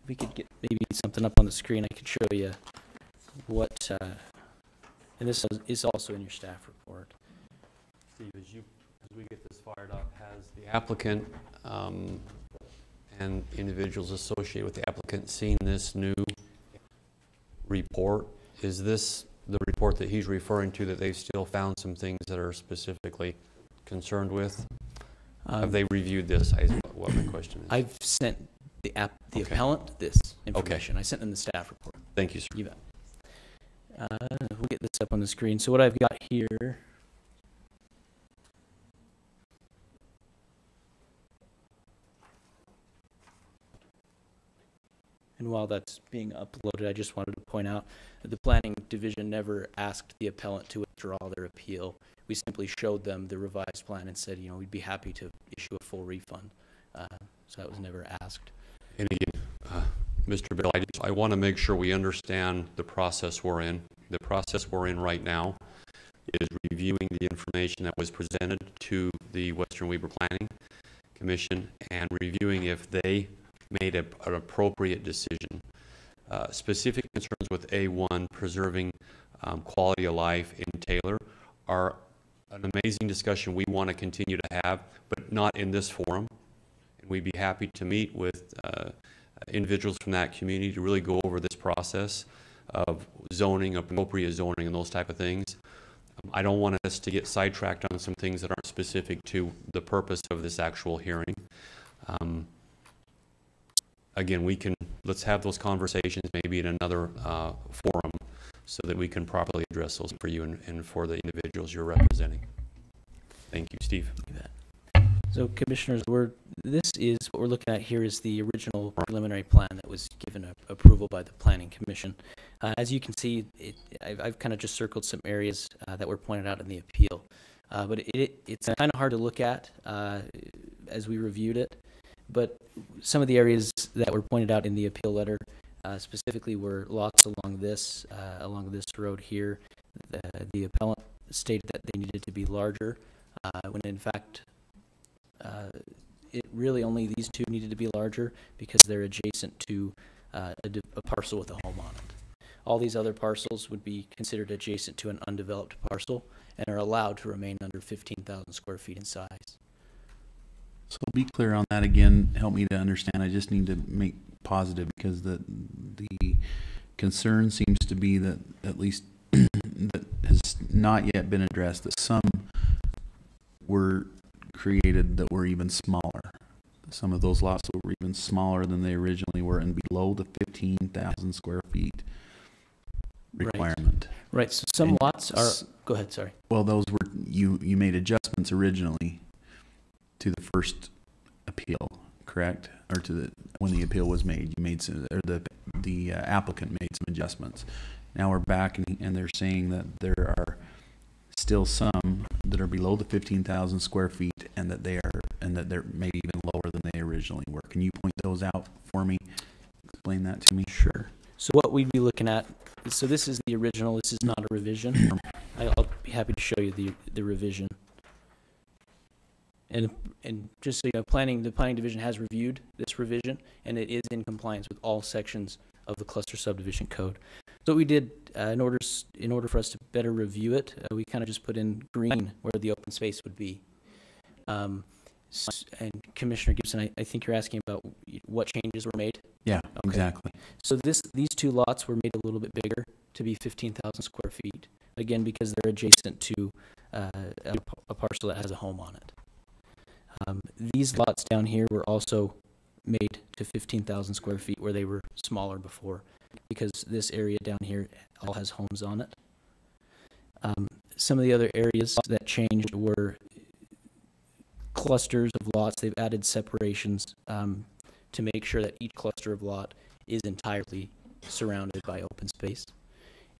we could get maybe something up on the screen, I could show you what, and this is also in your staff report. Steve, as we get this fired up, has the applicant and individuals associated with the applicant seen this new report? Is this the report that he's referring to, that they've still found some things that are specifically concerned with? Have they reviewed this? What my question is. I've sent the Okay. appellant this information. I sent in the staff report. Thank you, sir. You bet. We'll get this up on the screen. So what I've got here, and while that's being uploaded, I just wanted to point out that the planning division never asked the appellant to withdraw their appeal. We simply showed them the revised plan and said, you know, we'd be happy to issue a full refund. So that was never asked. And again, Mr. Bill, I want to make sure we understand the process we're in. The process we're in right now is reviewing the information that was presented to the Western Weber Planning Commission and reviewing if they made an appropriate decision. Specific concerns with A1, preserving quality of life in Taylor, are an amazing discussion we want to continue to have, but not in this forum. And we'd be happy to meet with individuals from that community to really go over this process of zoning, appropriate zoning, and those type of things. I don't want us to get sidetracked on some things that aren't specific to the purpose of this actual hearing. Again, let's have those conversations maybe in another forum so that we can properly address those for you and for the individuals you're representing. Thank you, Steve. So, Commissioners, this is what we're looking at here is the original preliminary plan that was given approval by the Planning Commission. As you can see, I've kind of just circled some areas that were pointed out in the appeal, but it's kind of hard to look at as we reviewed it. But some of the areas that were pointed out in the appeal letter specifically were lots along this road here. The appellant stated that they needed to be larger, when in fact it really only these two needed to be larger because they're adjacent to a parcel with a home on it. All these other parcels would be considered adjacent to an undeveloped parcel and are allowed to remain under 15,000 square feet in size. So be clear on that again. Help me to understand. I just need to make positive because the concern seems to be that at least that has not yet been addressed, that some were created that were even smaller. Some of those lots were even smaller than they originally were and below the 15,000 square feet requirement. Right. So some lots are. Go ahead. Sorry. Well, those were you made adjustments originally to the first appeal, correct? Or to when the appeal was made, you made some, or the applicant made some adjustments. Now we're back and they're saying that there are still some that are below the 15,000 square feet and that they're maybe even lower than they originally were. Can you point those out for me? Explain that to me. Sure. So what we'd be looking at, so this is the original, this is not a revision. I'll be happy to show you the revision. And just so you know, the planning division has reviewed this revision, and it is in compliance with all sections of the cluster subdivision code. So what we did, in order for us to better review it, we kind of just put in green where the open space would be. And Commissioner Gibson, I think you're asking about what changes were made? Yeah, okay. Exactly. So these two lots were made a little bit bigger to be 15,000 square feet, again, because they're adjacent to a parcel that has a home on it. These lots down here were also made to 15,000 square feet where they were smaller before, because this area down here all has homes on it. Some of the other areas that changed were clusters of lots. They've added separations to make sure that each cluster of lot is entirely surrounded by open space.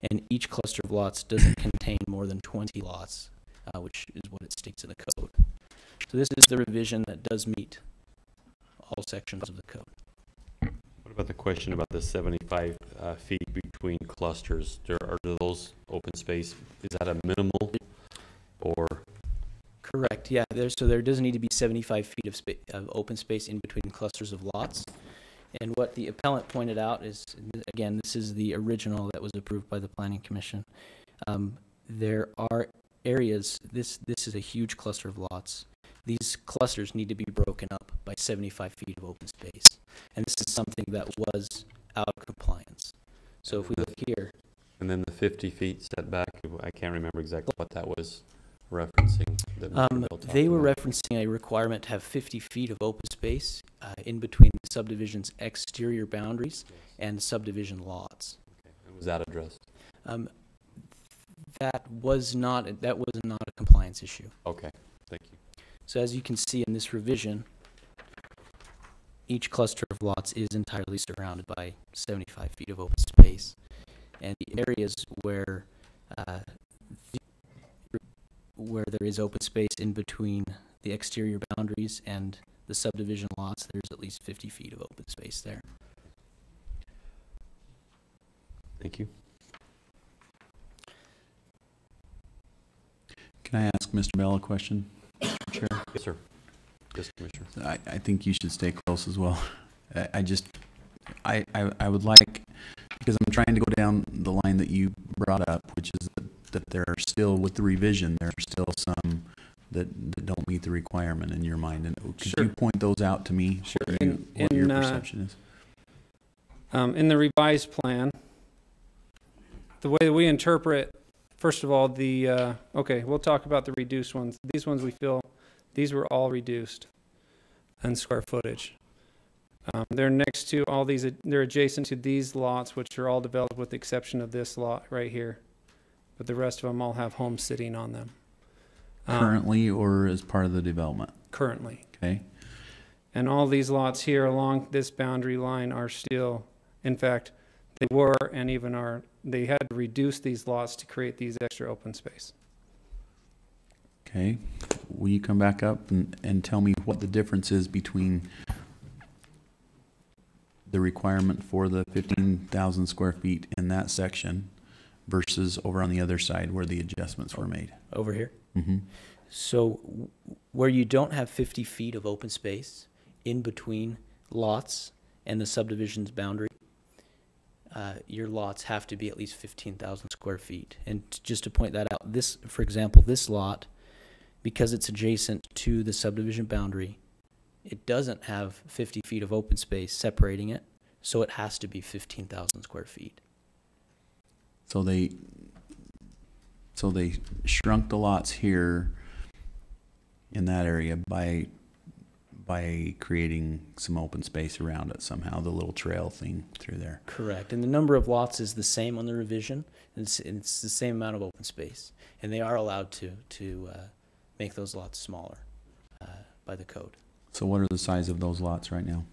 And each cluster of lots doesn't contain more than 20 lots, which is what it states in the code. So this is the revision that does meet all sections of the code. What about the question about the 75 feet between clusters? Are those open space, is that a minimal or? Correct, yeah. So there does need to be 75 feet of open space in between clusters of lots. And what the appellant pointed out is, again, this is the original that was approved by the Planning Commission. There are areas, this is a huge cluster of lots. These clusters need to be broken up by 75 feet of open space. And this is something that was out of compliance. So if we look here, And then the 50 feet setback, I can't remember exactly what that was referencing. That Mr. Bill talked they were about. referencing a requirement to have 50 feet of open space in between the subdivision's exterior boundaries and subdivision lots. Okay. And was that addressed? That was not a compliance issue. Okay, thank you. So as you can see in this revision, each cluster of lots is entirely surrounded by 75 feet of open space. And the areas where there is open space in between the exterior boundaries and the subdivision lots, there's at least 50 feet of open space there. Thank you. Can I ask Mr. Bell a question, Chair? Yes, sir. Yes, Commissioner. I think you should stay close as well. I would like, because I'm trying to go down the line that you brought up, which is that there are still, with the revision, there are still some that don't meet the requirement in your mind. And could Sure. you point those out to me? Sure. What your perception is? In the revised plan, the way that we interpret, first of all, okay, we'll talk about the reduced ones. These ones we feel, these were all reduced in square footage. They're next to all these, they're adjacent to these lots, which are all developed with the exception of this lot right here. But the rest of them all have homes sitting on them. Currently or as part of the development? Currently. Okay. And all these lots here along this boundary line are still, in fact, they were and even are, they had to reduce these lots to create these extra open space. Okay. Will you come back up and tell me what the difference is between the requirement for the 15,000 square feet in that section versus over on the other side where the adjustments were made? Over here. Mm-hmm. So where you don't have 50 feet of open space in between lots and the subdivision's boundary, your lots have to be at least 15,000 square feet. And just to point that out, this, for example, this lot, because it's adjacent to the subdivision boundary, it doesn't have 50 feet of open space separating it, so it has to be 15,000 square feet. So they shrunk the lots here in that area by creating some open space around it somehow, the little trail thing through there. Correct. And the number of lots is the same on the revision. It's the same amount of open space. And they are allowed to make those lots smaller by the code. So what are the size of those lots right now?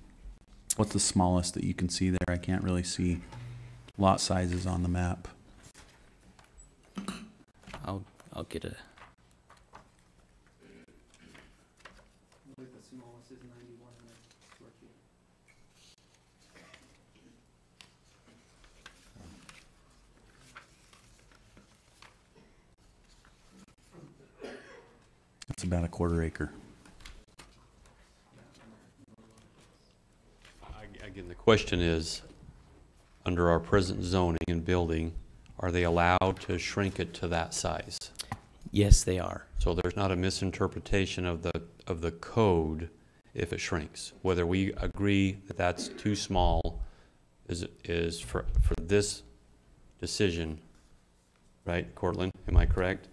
What's the smallest that you can see there? I can't really see lot sizes on the map. I'll get a... The smallest is 91 square feet. It's about a quarter acre. Again, the question is, under our present zoning and building, are they allowed to shrink it to that size? Yes, they are. So there's not a misinterpretation of the code if it shrinks. Whether we agree that that's too small is for this decision, right, Cortland? Am I correct?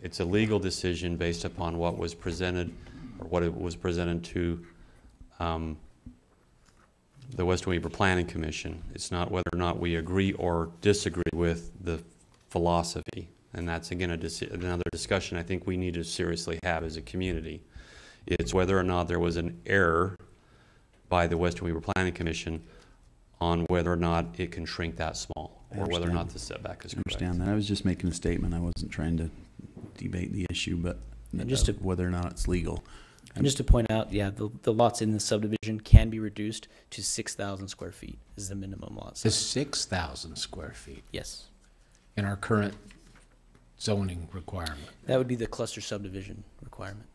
It's a legal decision based upon what was presented or what it was presented to the Western Weber Planning Commission. It's not whether or not we agree or disagree with the philosophy. And that's, again, another discussion I think we need to seriously have as a community. It's whether or not there was an error by the Western Weber Planning Commission on whether or not it can shrink that small, or whether or not the setback is I correct. understand that. I was just making a statement. I wasn't trying to debate the issue, but And just to- whether or not it's legal. And just to point out, yeah, the lots in the subdivision can be reduced to 6,000 square feet is the minimum lot to size. 6,000 square feet Yes. in our current zoning requirement. That would be the cluster subdivision requirement.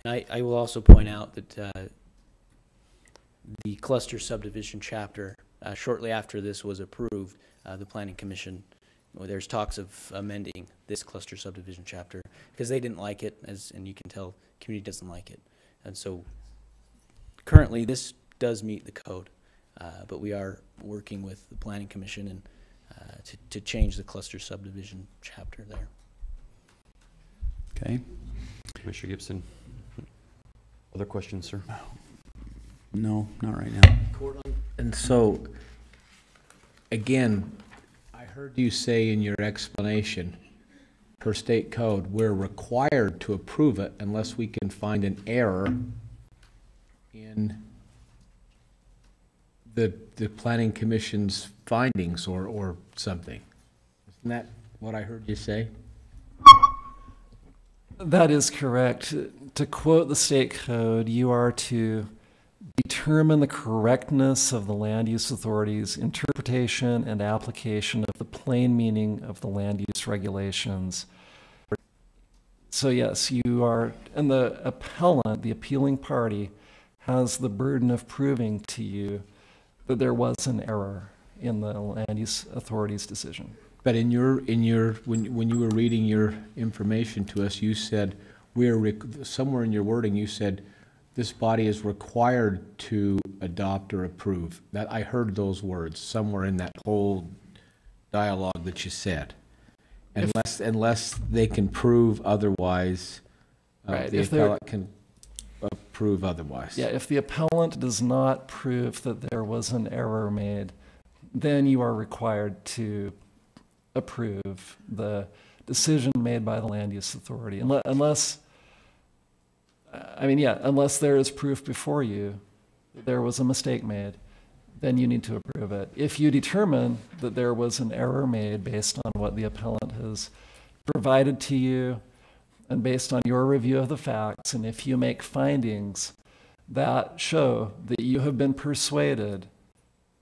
And I will also point out that the cluster subdivision chapter, shortly after this was approved, the Planning Commission, well, there's talks of amending this cluster subdivision chapter because they didn't like it, and you can tell community doesn't like it. And so currently this does meet the code, but we are working with the Planning Commission and to change the cluster subdivision chapter there. Okay. Commissioner Gibson. Other questions, sir? No, not right now. And so, again, I heard you say in your explanation, per state code, we're required to approve it unless we can find an error in the planning commission's findings or something. Isn't that what I heard you say? That is correct. To quote the state code, you are to determine the correctness of the land use authority's interpretation and application of the plain meaning of the land use regulations. So yes, you are, and the appellant, the appealing party, has the burden of proving to you that there was an error in the land use authority's decision. But when you were reading your information to us, you said somewhere in your wording you said this body is required to adopt or approve. That I heard those words somewhere in that whole dialogue that you said. Unless they can prove otherwise, Right, the appellant can prove otherwise. Yeah, if the appellant does not prove that there was an error made, then you are required to approve the decision made by the land use authority. Unless there is proof before you that there was a mistake made, then you need to approve it. If you determine that there was an error made based on what the appellant has provided to you and based on your review of the facts, and if you make findings that show that you have been persuaded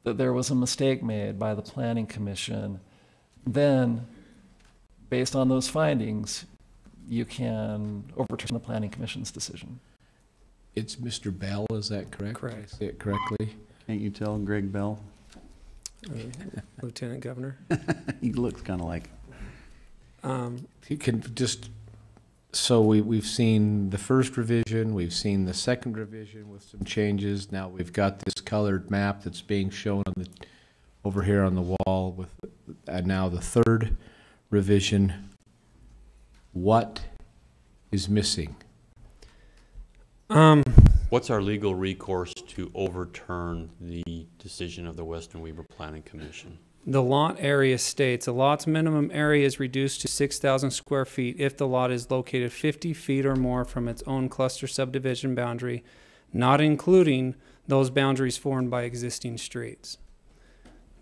that there was a mistake made by the Planning Commission, then based on those findings, you can overturn the Planning Commission's decision. It's Mr. Bell, is that correct? Correct. Did I say it correctly? Can't you tell Greg Bell? Lieutenant Governor. He looks kind of like. You can just, so we've seen the first revision, we've seen the second revision with some changes. Now we've got this colored map that's being shown on over here on the wall with, and now the third revision. What is missing? What's our legal recourse to overturn the decision of the Western Weaver Planning Commission? The lot area states a lot's minimum area is reduced to 6,000 square feet if the lot is located 50 feet or more from its own cluster subdivision boundary, not including those boundaries formed by existing streets.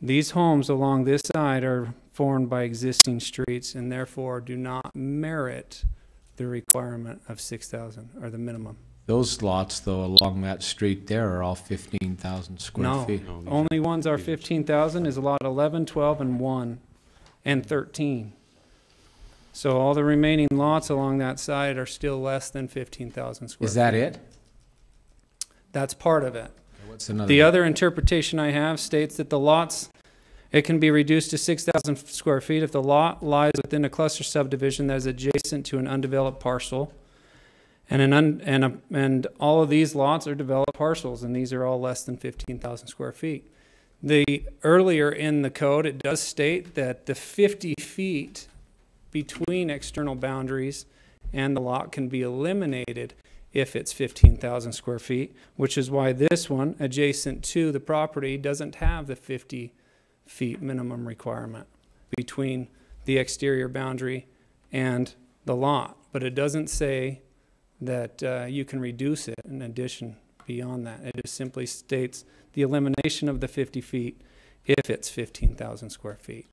These homes along this side are formed by existing streets and therefore do not merit the requirement of 6,000 or the minimum. Those lots, though, along that street there are all 15,000 square feet. No, these Only are- ones are 15,000 is lot 11, 12, and 1, and 13. So all the remaining lots along that side are still less than 15,000 square feet. Is that it? That's part of it. What's another? The other interpretation I have states that the lots, it can be reduced to 6,000 square feet if the lot lies within a cluster subdivision that is adjacent to an undeveloped parcel. And all of these lots are developed parcels, and these are all less than 15,000 square feet. Earlier in the code, it does state that the 50 feet between external boundaries and the lot can be eliminated if it's 15,000 square feet, which is why this one, adjacent to the property, doesn't have the 50 feet minimum requirement between the exterior boundary and the lot. But it doesn't say that you can reduce it in addition beyond that. It just simply states the elimination of the 50 feet if it's 15,000 square feet.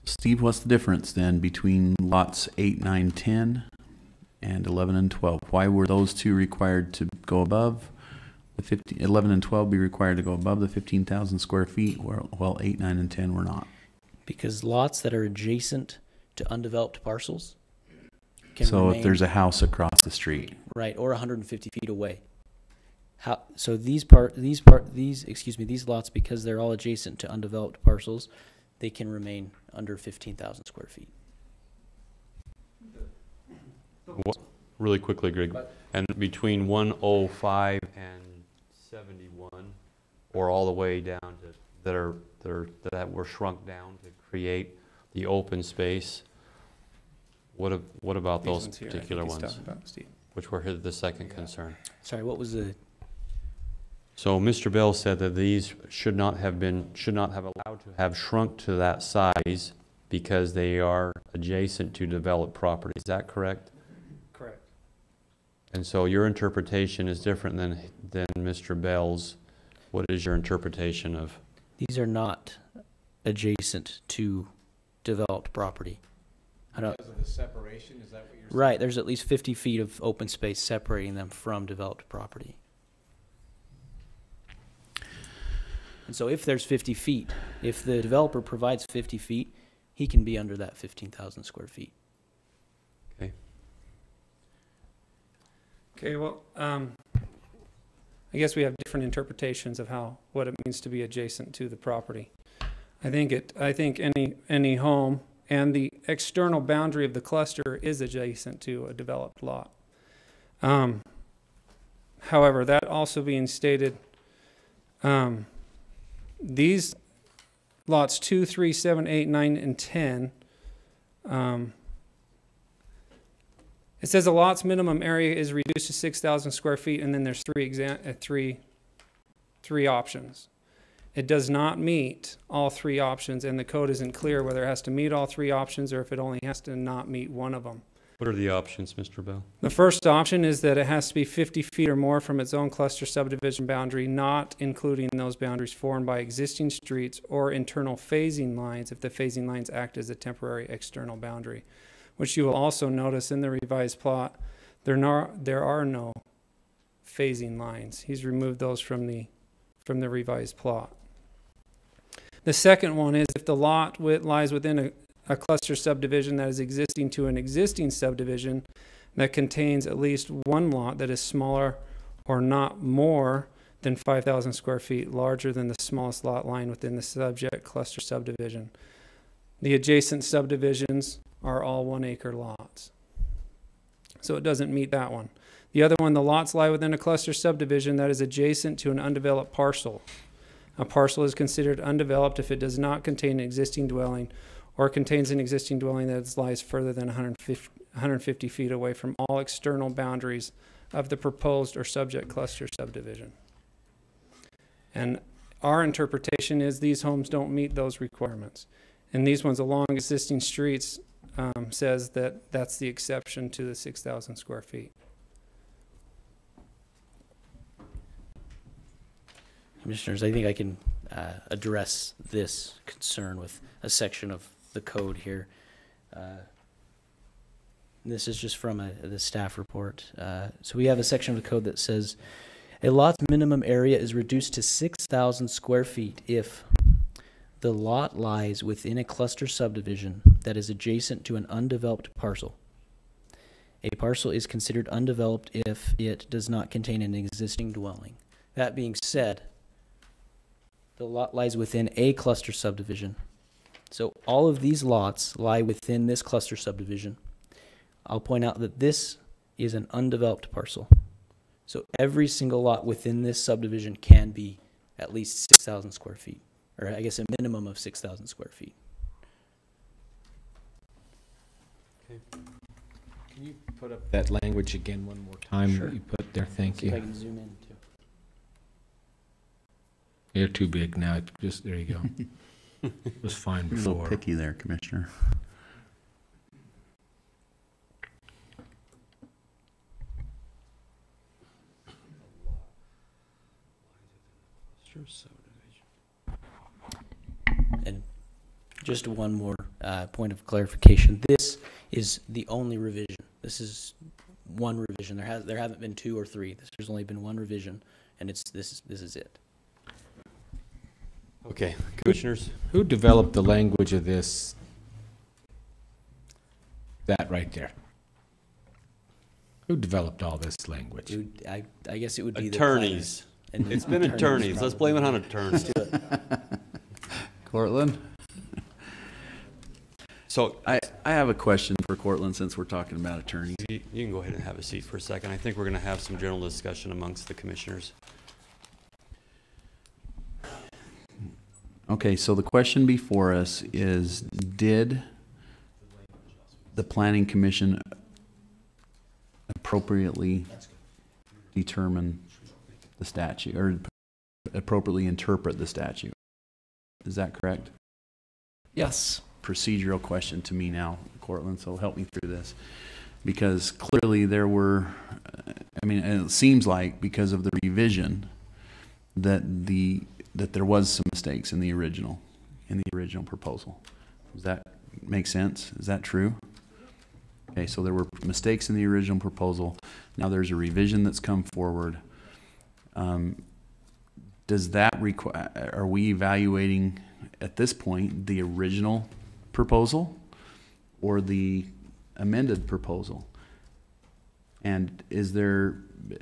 Steve, what's the difference then between lots 8, 9, 10 and 11 and 12? Why were those two required to go above the 11 and 12 be required to go above the 15,000 square feet, while 8, 9, and 10 were not? Because lots that are adjacent to undeveloped parcels can So remain, if there's a house across the street, right, or 150 feet away, So these lots, because they're all adjacent to undeveloped parcels, they can remain under 15,000 square feet. Really quickly, Greg, and between 105 and 71, or all the way down to that were shrunk down to create the open space. What about These those ones here, I particular think he's ones, talking about, Steve. which were the second concern? Sorry, what was the? So Mr. Bell said that these should not have allowed to have shrunk to that size because they are adjacent to developed property. Is that correct? Correct. And so your interpretation is different than Mr. Bell's. What is your interpretation of? These are not adjacent to developed property. Because of the separation, is that what you're saying? Right, there's at least 50 feet of open space separating them from developed property. And so if there's 50 feet, if the developer provides 50 feet, he can be under that 15,000 square feet. Okay. Okay, well, I guess we have different interpretations of what it means to be adjacent to the property. I think any home and the external boundary of the cluster is adjacent to a developed lot. However, that also being stated, these lots 2, 3, 7, 8, 9, and 10, it says a lot's minimum area is reduced to 6,000 square feet, and then there's three options. It does not meet all three options, and the code isn't clear whether it has to meet all three options or if it only has to not meet one of them. What are the options, Mr. Bell? The first option is that it has to be 50 feet or more from its own cluster subdivision boundary, not including those boundaries formed by existing streets or internal phasing lines if the phasing lines act as a temporary external boundary, which you will also notice in the revised plot, there are no phasing lines. He's removed those from the revised plot. The second one is if the lot lies within a cluster subdivision that is existing to an existing subdivision that contains at least one lot that is smaller or not more than 5,000 square feet larger than the smallest lot lying within the subject cluster subdivision. The adjacent subdivisions are all 1 acre lots. So it doesn't meet that one. The other one, the lots lie within a cluster subdivision that is adjacent to an undeveloped parcel. A parcel is considered undeveloped if it does not contain an existing dwelling or contains an existing dwelling that lies further than 150 feet away from all external boundaries of the proposed or subject cluster subdivision. And our interpretation is these homes don't meet those requirements. And these ones along existing streets says that that's the exception to the 6,000 square feet. Commissioners, I think I can address this concern with a section of the code here. This is just from the staff report. So we have a section of the code that says, a lot's minimum area is reduced to 6,000 square feet if the lot lies within a cluster subdivision that is adjacent to an undeveloped parcel. A parcel is considered undeveloped if it does not contain an existing dwelling. That being said, the lot lies within a cluster subdivision. So all of these lots lie within this cluster subdivision. I'll point out that this is an undeveloped parcel. So every single lot within this subdivision can be at least 6,000 square feet, or I guess a minimum of 6,000 square feet. Okay. Can you put up that language again one more time Sure. that you put there? Thank See if I you. can zoom in too. You're too big now. Just there you go. It was fine You're a little before. picky there, Commissioner. And just one more point of clarification. This is the only revision. This is one revision. There haven't been 2 or 3. There's only been one revision, and this is it. Okay, commissioners? Who developed the language of this? That right there. Who developed all this language? It would, I guess it would be Attorneys. the planners. And It's been attorneys. Let's blame it on attorneys. Cortland? So I have a question for Cortland since we're talking about attorneys. you can go ahead and have a seat for a second. I think we're going to have some general discussion amongst the commissioners. Okay, so the question before us is, did the Planning Commission appropriately determine the statute, or appropriately interpret the statute? Is that correct? Yes. Procedural question to me now, Cortland, so help me through this. Because clearly there were, and it seems like because of the revision that there was some mistakes in the original proposal. Does that make sense? Is that true? Okay, so there were mistakes in the original proposal. Now there's a revision that's come forward. Does that require, are we evaluating at this point the original proposal or the amended proposal? And is there,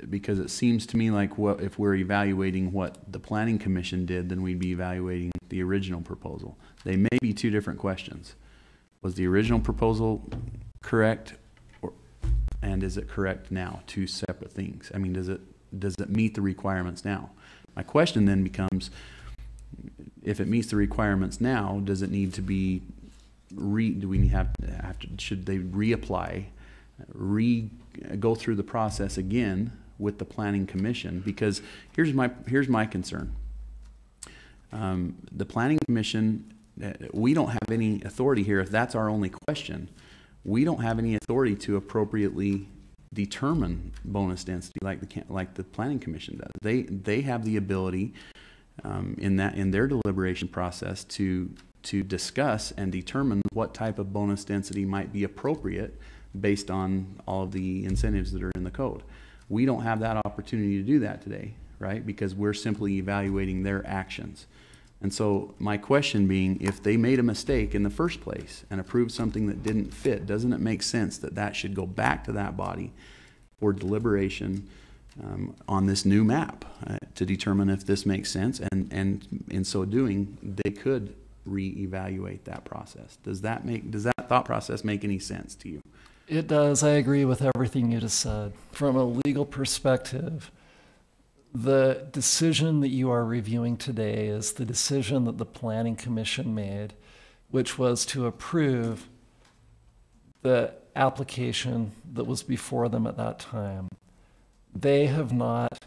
because it seems to me like if we're evaluating what the Planning Commission did, then we'd be evaluating the original proposal. They may be two different questions. Was the original proposal correct, and is it correct now? Two separate things. Does it meet the requirements now? My question then becomes, if it meets the requirements now, does it need to be do we have to should they reapply, go through the process again with the Planning Commission? Because here's my concern. The Planning Commission, we don't have any authority here. If that's our only question, we don't have any authority to appropriately determine bonus density like the Planning Commission does. They have the ability in their deliberation process to discuss and determine what type of bonus density might be appropriate based on all of the incentives that are in the code. We don't have that opportunity to do that today, right? Because we're simply evaluating their actions. And so my question being, if they made a mistake in the first place and approved something that didn't fit, doesn't it make sense that that should go back to that body for deliberation on this new map to determine if this makes sense? And in so doing, they could reevaluate that process. Does that thought process make any sense to you? It does. I agree with everything you just said. From a legal perspective, the decision that you are reviewing today is the decision that the Planning Commission made, which was to approve the application that was before them at that time. They have not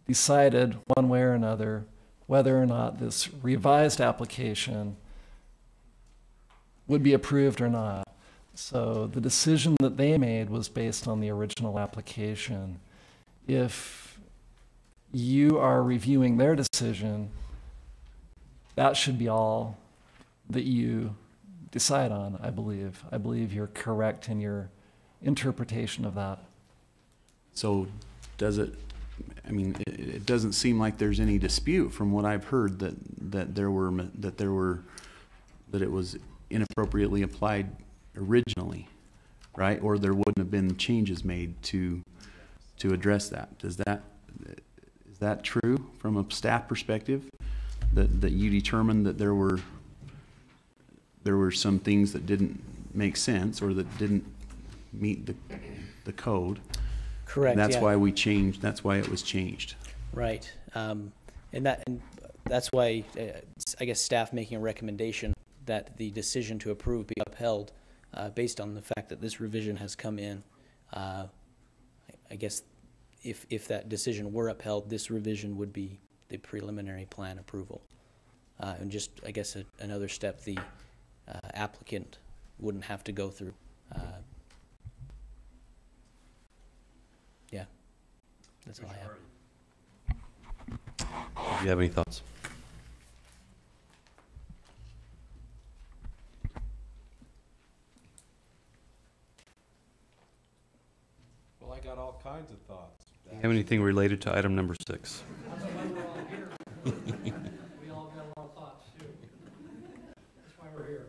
decided one way or another whether or not this revised application would be approved or not. So the decision that they made was based on the original application. If you are reviewing their decision, that should be all that you decide on, I believe. I believe you're correct in your interpretation of that. So does it, it doesn't seem like there's any dispute from what I've heard that it was inappropriately applied originally, right? Or there wouldn't have been changes made to address that. Is that true from a staff perspective? That you determined that there were some things that didn't make sense or that didn't meet the code? Correct. That's yeah. why we changed. That's why it was changed. Right. And that's why I guess staff making a recommendation that the decision to approve be upheld based on the fact that this revision has come in. I guess if that decision were upheld, this revision would be the preliminary plan approval. And just, I guess, another step the applicant wouldn't have to go through. Yeah, that's all I have. Do you have any thoughts? Well, I got all kinds of thoughts. Do you have anything related to item number 6? We all got a lot of thoughts too. That's why we're here.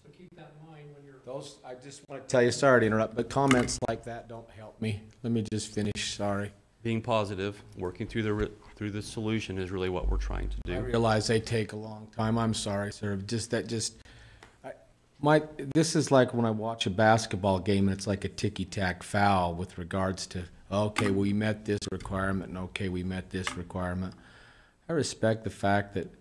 So keep that in mind when you're. Those, I just want to tell you, sorry to interrupt, but comments like that don't help me. Let me just finish, sorry. Being positive, working through the solution is really what we're trying to I do. realize they take a long time. I'm sorry, sir. This is like when I watch a basketball game and it's like a ticky-tack foul with regards to, okay, we met this requirement, and okay, we met this requirement. I respect the fact that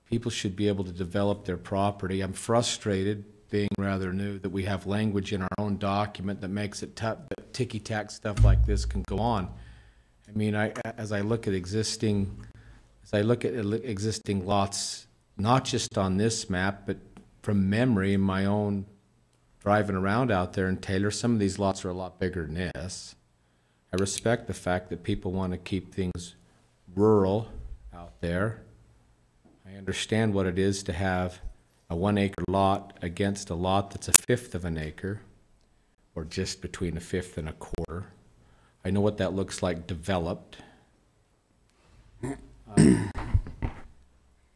people should be able to develop their property. I'm frustrated, being rather new, that we have language in our own document that makes it tough, that ticky-tack stuff like this can go on. I mean, as I look at existing lots, not just on this map, but from memory in my own driving around out there in Taylor, some of these lots are a lot bigger than this. I respect the fact that people want to keep things rural out there. I understand what it is to have a 1 acre lot against a lot that's a fifth of an acre, or just between a fifth and a quarter. I know what that looks like developed.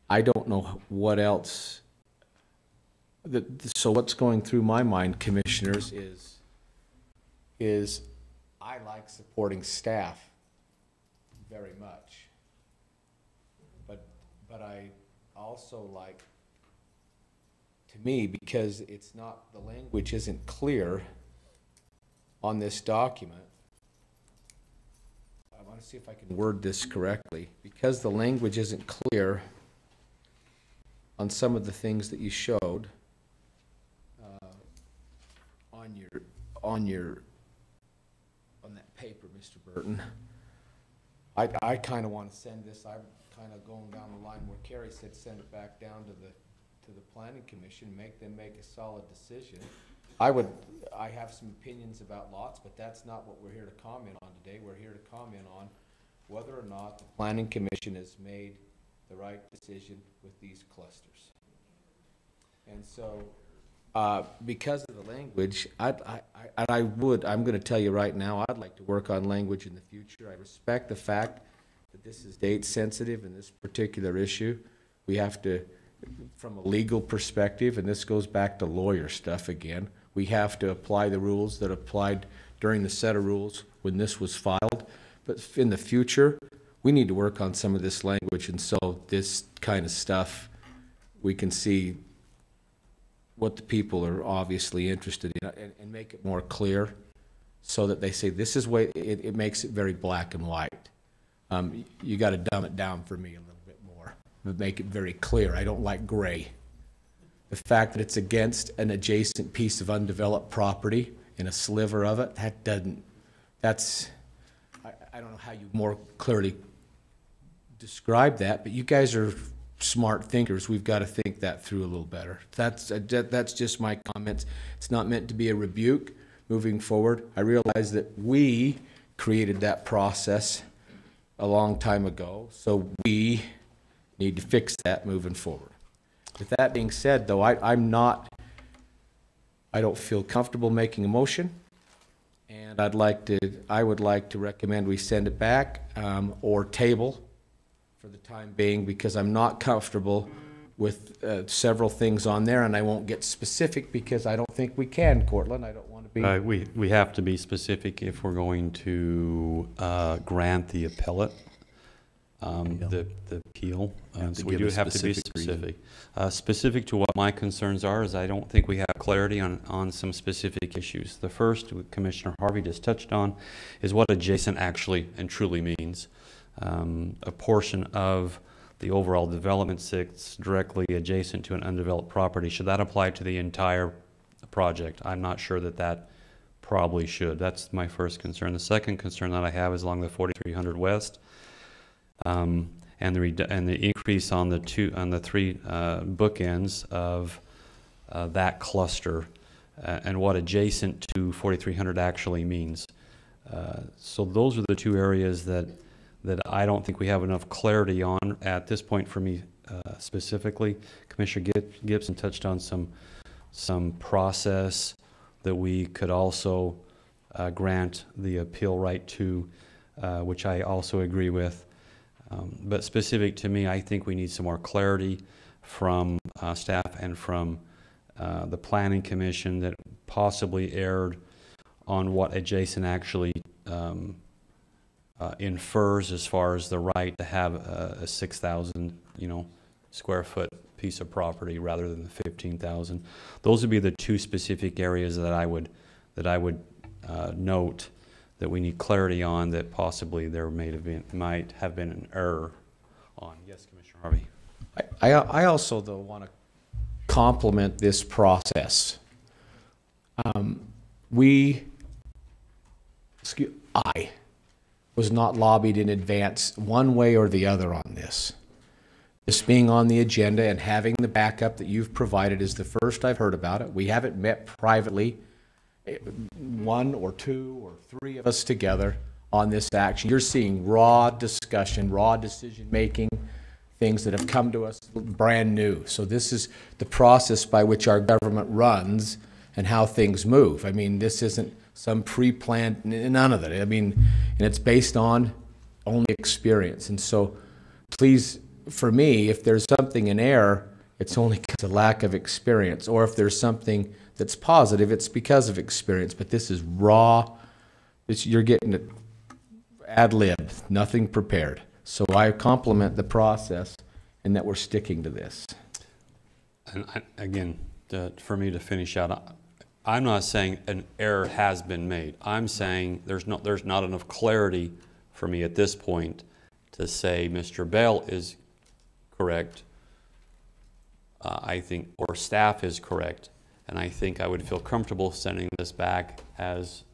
I don't know what else. So what's going through my mind, commissioners, is I like supporting staff very much. But I also like, to me, because it's not, the language isn't clear on this document. I want to see if I can word this correctly. Because the language isn't clear on some of the things that you showed on that paper, Mr. Burton, I kind of want to send this. I'm kind of going down the line where Carrie said send it back down to the Planning Commission, make them make a solid decision. I have some opinions about lots, but that's not what we're here to comment on today. We're here to comment on whether or not the Planning Commission has made the right decision with these clusters. And so, because of the language, I'm going to tell you right now, I'd like to work on language in the future. I respect the fact that this is date sensitive in this particular issue. We have to, from a legal perspective, and this goes back to lawyer stuff again, we have to apply the rules that applied during the set of rules when this was filed. But in the future, we need to work on some of this language, and so this kind of stuff, we can see what the people are obviously interested in and make it more clear so that they say this is what it makes it very black and white. You got to dumb it down for me a little bit more, but make it very clear. I don't like gray. The fact that it's against an adjacent piece of undeveloped property in a sliver of it, I don't know how you more clearly describe that, but you guys are smart thinkers. We've got to think that through a little better. That's just my comments. It's not meant to be a rebuke moving forward. I realize that we created that process a long time ago, so we need to fix that moving forward. With that being said, though, I don't feel comfortable making a motion, and I would like to recommend we send it back or table for the time being, because I'm not comfortable with several things on there, and I won't get specific because I don't think we can, Cortland. I don't want to be. We have to be specific if we're going to grant the appellate, the appeal. So we do have to be specific. Specific to what my concerns are is I don't think we have clarity on some specific issues. The first, Commissioner Harvey just touched on, is what adjacent actually and truly means. A portion of the overall development sits directly adjacent to an undeveloped property. Should that apply to the entire project? I'm not sure that probably should. That's my first concern. The second concern that I have is along the 4300 West, and the increase on the three bookends of that cluster, and what adjacent to 4300 actually means. So those are the two areas that I don't think we have enough clarity on at this point for me specifically. Commissioner Gibson touched on some process that we could also grant the appeal right to, which I also agree with. But specific to me, I think we need some more clarity from staff and from the Planning Commission that possibly erred on what adjacent actually infers as far as the right to have a 6,000, square foot piece of property rather than the 15,000. Those would be the two specific areas that I would note that we need clarity on, that possibly there might have been an error on. Yes, Commissioner Harvey. I also, though, want to compliment this process. I was not lobbied in advance one way or the other on this. This being on the agenda and having the backup that you've provided is the first I've heard about it. We haven't met privately, one or two or three of us together on this action. You're seeing raw discussion, raw decision-making, things that have come to us brand new. So this is the process by which our government runs and how things move. I mean, this isn't some pre-planned, none of it. I mean, and it's based on only experience. And so please, for me, if there's something in error, it's only because of lack of experience. Or if there's something that's positive, it's because of experience. But this is raw. You're getting it ad lib, nothing prepared. So I compliment the process and that we're sticking to this. And again, for me to finish out, I'm not saying an error has been made. I'm saying there's not enough clarity for me at this point to say Mr. Bell is correct, I think, or staff is correct, and I think I would feel comfortable sending this back as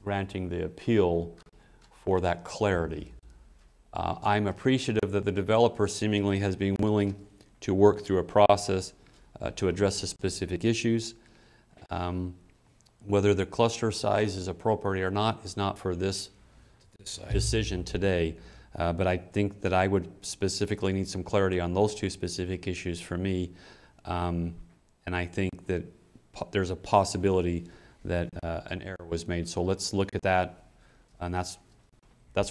granting the appeal for that clarity. I'm appreciative that the developer seemingly has been willing to work through a process to address the specific issues. Whether the cluster size is appropriate or not is not for this decision today. But I think that I would specifically need some clarity on those two specific issues for me. And I think that there's a possibility that an error was made. So let's look at that. And that's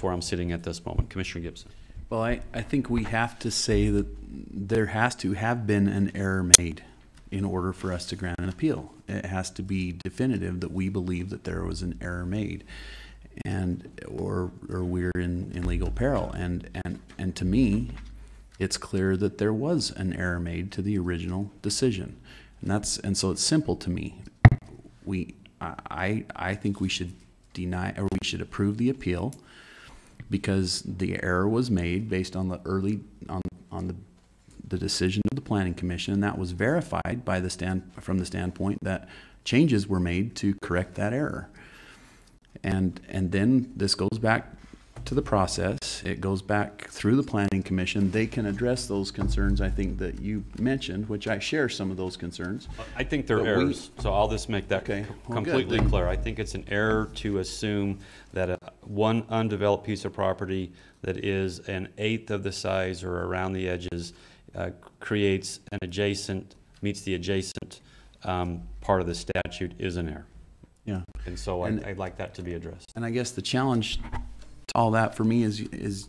where I'm sitting at this moment. Commissioner Gibson. Well, I think we have to say that there has to have been an error made in order for us to grant an appeal. It has to be definitive that we believe that there was an error made, or we're in legal peril. And to me, it's clear that there was an error made to the original decision, and so it's simple to me. I think we should deny, or we should approve the appeal, because the error was made based on the decision of the Planning Commission, and that was verified by from the standpoint that changes were made to correct that error. And then this goes back to the process. It goes back through the Planning Commission. They can address those concerns, I think, that you mentioned, which I share some of those concerns. I think they're errors, so I'll just make that completely clear. I think it's an error to assume that one undeveloped piece of property that is an eighth of the size or around the edges creates an adjacent, meets the adjacent part of the statute is an error. Yeah. And so I'd like that to be addressed. And I guess the challenge to all that for me is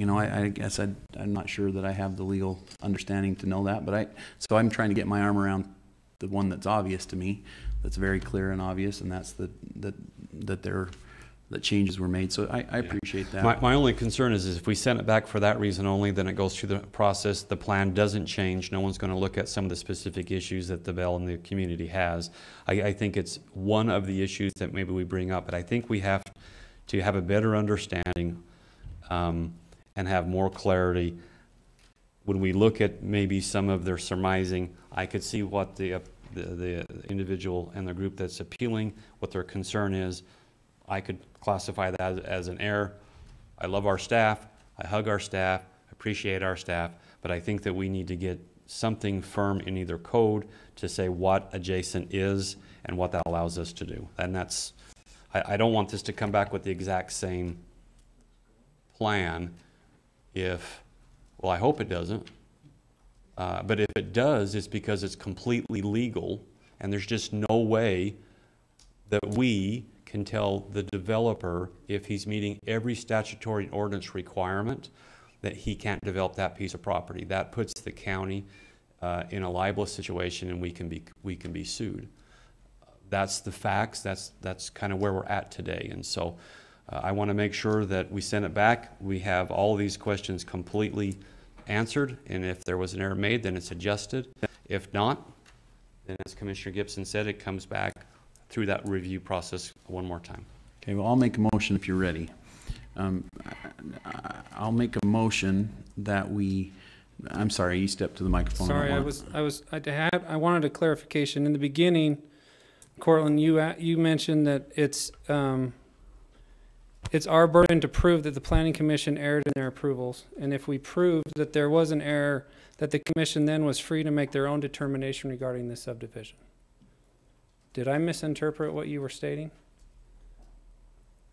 I guess I'm not sure that I have the legal understanding to know that, but so I'm trying to get my arm around the one that's obvious to me, that's very clear and obvious, and that's that changes were made. So I appreciate that. My only concern is if we send it back for that reason only, then it goes through the process, the plan doesn't change, no one's going to look at some of the specific issues that the Bell and the community has. I think it's one of the issues that maybe we bring up, but I think we have to have a better understanding and have more clarity. When we look at maybe some of their surmising, I could see what the individual and the group that's appealing, what their concern is. I could classify that as an error. I love our staff. I hug our staff, appreciate our staff, but I think that we need to get something firm in either code to say what adjacent is and what that allows us to do. And I don't want this to come back with the exact same plan well, I hope it doesn't. But if it does, it's because it's completely legal and there's just no way that we can tell the developer, if he's meeting every statutory and ordinance requirement, that he can't develop that piece of property. That puts the county in a libelous situation and we can be sued. That's the facts. That's kind of where we're at today. And so I want to make sure that we send it back. We have all these questions completely answered, and if there was an error made, then it's adjusted. If not, then as Commissioner Gibson said, it comes back through that review process one more time. Okay, well, I'll make a motion if you're ready. I'll make a motion that I'm sorry, you stepped to the microphone. Sorry, I wanted a clarification. In the beginning, Cortland, you mentioned that it's our burden to prove that the Planning Commission erred in their approvals. And if we prove that there was an error, that the commission then was free to make their own determination regarding the subdivision. Did I misinterpret what you were stating?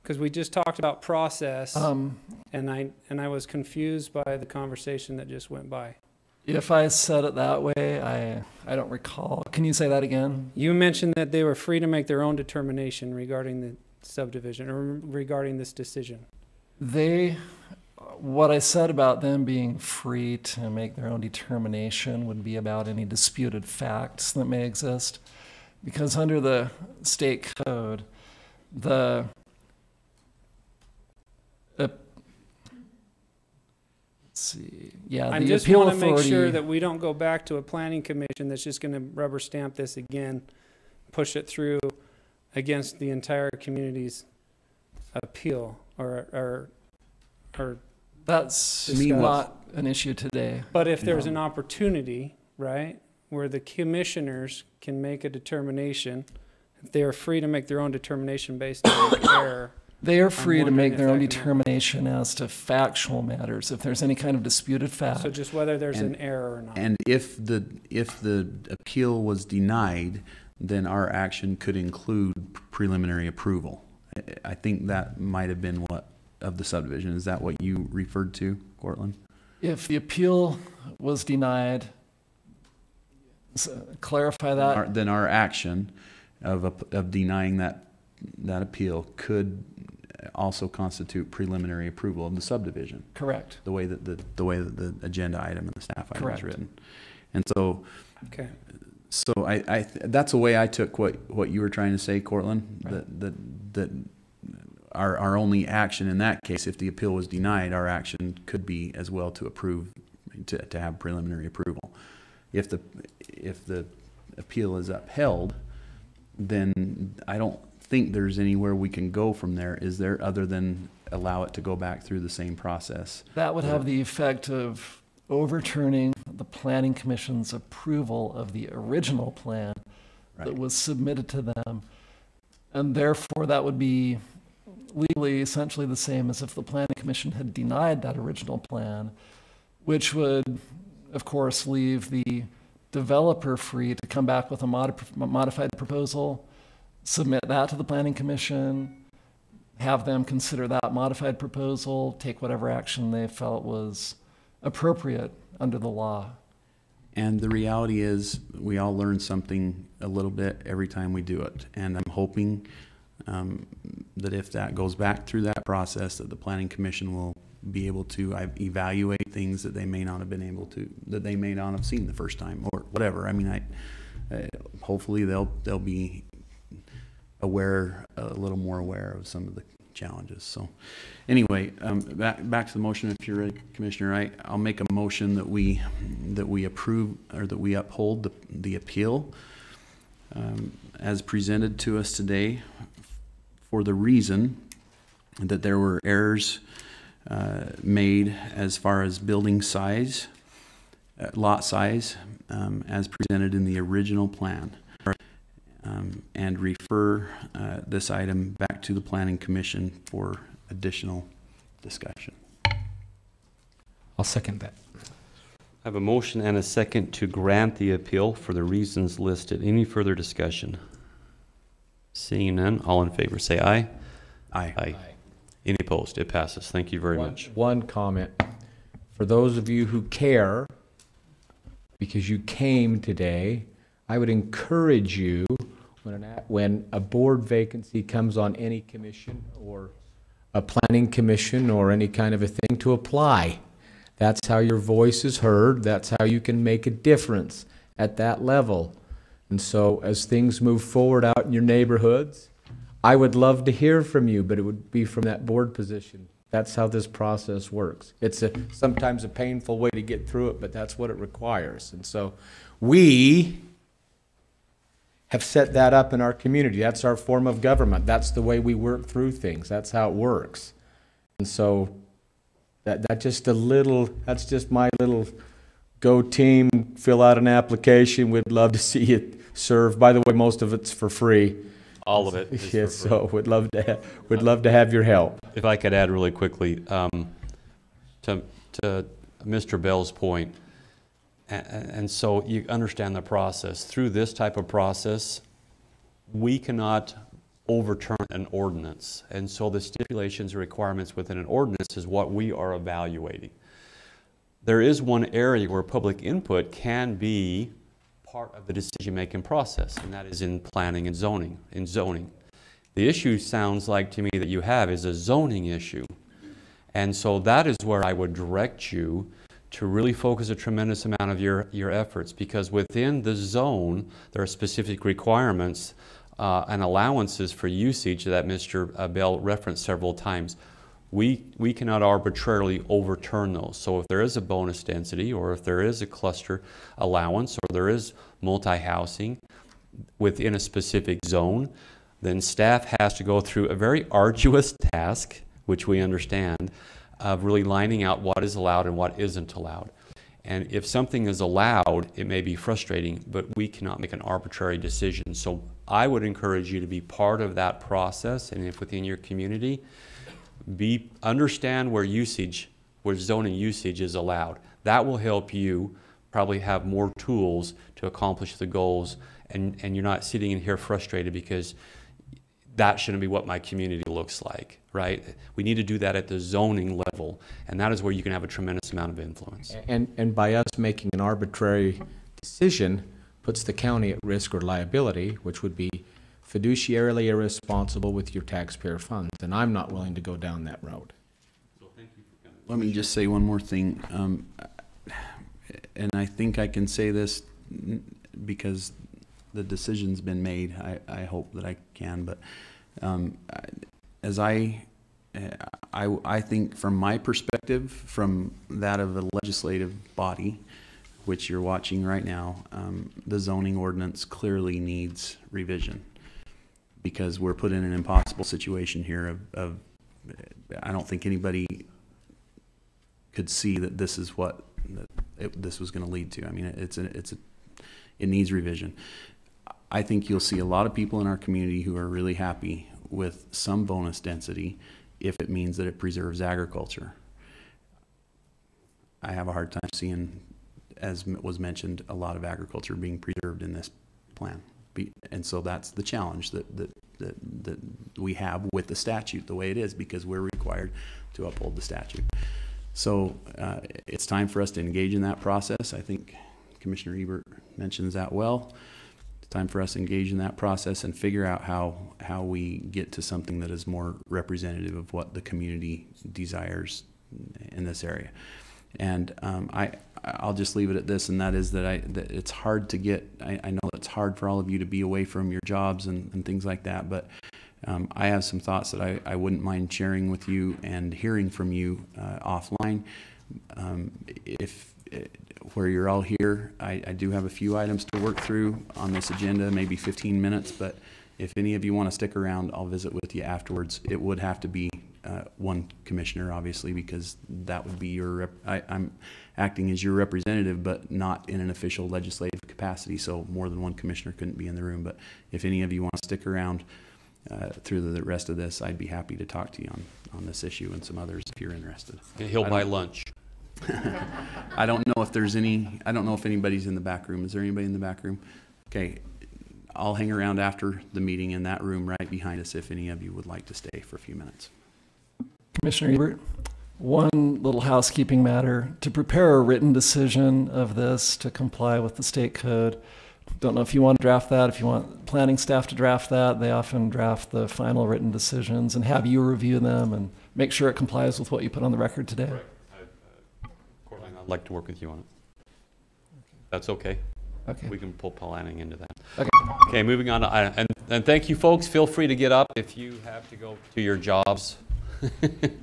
Because we just talked about process, and I was confused by the conversation that just went by. If I said it that way, I don't recall. Can you say that again? You mentioned that they were free to make their own determination regarding the subdivision or regarding this decision. What I said about them being free to make their own determination would be about any disputed facts that may exist. Because under the state code, let's see. Yeah, I the just appeal want to make authority. sure that we don't go back to a planning commission that's just going to rubber stamp this again, push it through against the entire community's appeal or That's To me, not an issue today. but if there's an opportunity, right, where the commissioners can make a determination, they are free to make their own determination based on the error. They are free to wondering make if their that own can- determination as to factual matters. If there's any kind of disputed fact, So just whether there's And- an error or not. And if the appeal was denied, then our action could include preliminary approval. I think that might have been what of the subdivision. Is that what you referred to, Cortland? if the appeal was denied, clarify that. Then our action of denying that appeal could also constitute preliminary approval of the subdivision. Correct. The way that the agenda item and the staff item Correct. is written. And so Okay. that's the way I took what you were trying to say, Cortland. Right. That our only action in that case, if the appeal was denied, our action could be as well to approve, to have preliminary approval. If the appeal is upheld, then I don't think there's anywhere we can go from there, is there, other than allow it to go back through the same process? That would have the effect of overturning the Planning Commission's approval of the original plan that Right. was submitted to them. And therefore, that would be legally essentially the same as if the Planning Commission had denied that original plan, which would, of course, leave the developer free to come back with a modified proposal, submit that to the Planning Commission, have them consider that modified proposal, take whatever action they felt was appropriate under the law. And the reality is, we all learn something a little bit every time we do it. And I'm hoping that if that goes back through that process, that the Planning Commission will be able to evaluate things that they may not have been able to, that they may not have seen the first time, or whatever. I mean, hopefully they'll be aware, a little more aware of some of the challenges. So anyway, back to the motion, if you're ready, Commissioner. I'll make a motion that we approve, or that we uphold the appeal as presented to us today, for the reason that there were errors made as far as building size, lot size, as presented in the original plan, and refer this item back to the Planning Commission for additional discussion. I'll second that. I have a motion and a second to grant the appeal for the reasons listed. Any further discussion? Seeing none, all in favor say aye. Aye. Aye. Any opposed? It passes. Thank you very much. One comment. For those of you who care, because you came today, I would encourage you, when a board vacancy comes on any commission or a planning commission or any kind of a thing, to apply. That's how your voice is heard. That's how you can make a difference at that level. And so as things move forward out in your neighborhoods, I would love to hear from you, but it would be from that board position. That's how this process works. It's sometimes a painful way to get through it, but that's what it requires. And so we have set that up in our community. That's our form of government. That's the way we work through things. That's how it works. And so that's just my little go team, fill out an application. We'd love to see it served. By the way, most of it's for free. All of it is Yes, for free. so we'd love to have your help. If I could add really quickly, to Mr. Bell's point, and so you understand the process. Through this type of process, we cannot overturn an ordinance. And so the stipulations and requirements within an ordinance is what we are evaluating. There is one area where public input can be part of the decision-making process, and that is in planning and zoning. The issue sounds like to me that you have is a zoning issue. And so that is where I would direct you to really focus a tremendous amount of your efforts, because within the zone, there are specific requirements and allowances for usage that Mr. Bell referenced several times. We cannot arbitrarily overturn those. So if there is a bonus density, or if there is a cluster allowance, or there is multi-housing within a specific zone, then staff has to go through a very arduous task, which we understand, of really lining out what is allowed and what isn't allowed. And if something is allowed, it may be frustrating, but we cannot make an arbitrary decision. So I would encourage you to be part of that process, and if within your community, understand where zoning usage is allowed. That will help you probably have more tools to accomplish the goals, and you're not sitting in here frustrated because that shouldn't be what my community looks like, right? We need to do that at the zoning level, and that is where you can have a tremendous amount of influence. And by us making an arbitrary decision puts the county at risk or liability, which would be fiduciarily irresponsible with your taxpayer funds, and I'm not willing to go down that road. Let me just say one more thing, and I think I can say this because the decision's been made. I hope that I can, but as I think from my perspective, from that of a legislative body, which you're watching right now, the zoning ordinance clearly needs revision, because we're put in an impossible situation here of I don't think anybody could see that this is what this was going to lead to. I mean, it needs revision. I think you'll see a lot of people in our community who are really happy with some bonus density if it means that it preserves agriculture. I have a hard time seeing, as was mentioned, a lot of agriculture being preserved in this plan. And so that's the challenge that we have with the statute the way it is, because we're required to uphold the statute. So it's time for us to engage in that process. I think Commissioner Ebert mentions that well. It's time for us to engage in that process and figure out how we get to something that is more representative of what the community desires in this area. And I'll just leave it at this, and that is that it's hard to get. I know it's hard for all of you to be away from your jobs and things like that, but I have some thoughts that I wouldn't mind sharing with you and hearing from you offline. Where you're all here, I do have a few items to work through on this agenda, maybe 15 minutes, but if any of you want to stick around, I'll visit with you afterwards. It would have to be one commissioner, obviously, because that would be your I'm acting as your representative, but not in an official legislative capacity, so more than one commissioner couldn't be in the room. But if any of you want to stick around through the rest of this, I'd be happy to talk to you on this issue and some others if you're interested. He'll buy lunch. I don't know if there's any. I don't know if anybody's in the back room. Is there anybody in the back room? Okay, I'll hang around after the meeting in that room right behind us if any of you would like to stay for a few minutes. Commissioner Ebert, one little housekeeping matter. To prepare a written decision of this to comply with the state code, don't know if you want to draft that, if you want planning staff to draft that. They often draft the final written decisions and have you review them and make sure it complies with what you put on the record today. Of course, like to work with you on it. That's okay. Okay. We can pull planning into that. Okay. Okay, moving on to, and thank you, folks. Feel free to get up if you have to go to your jobs.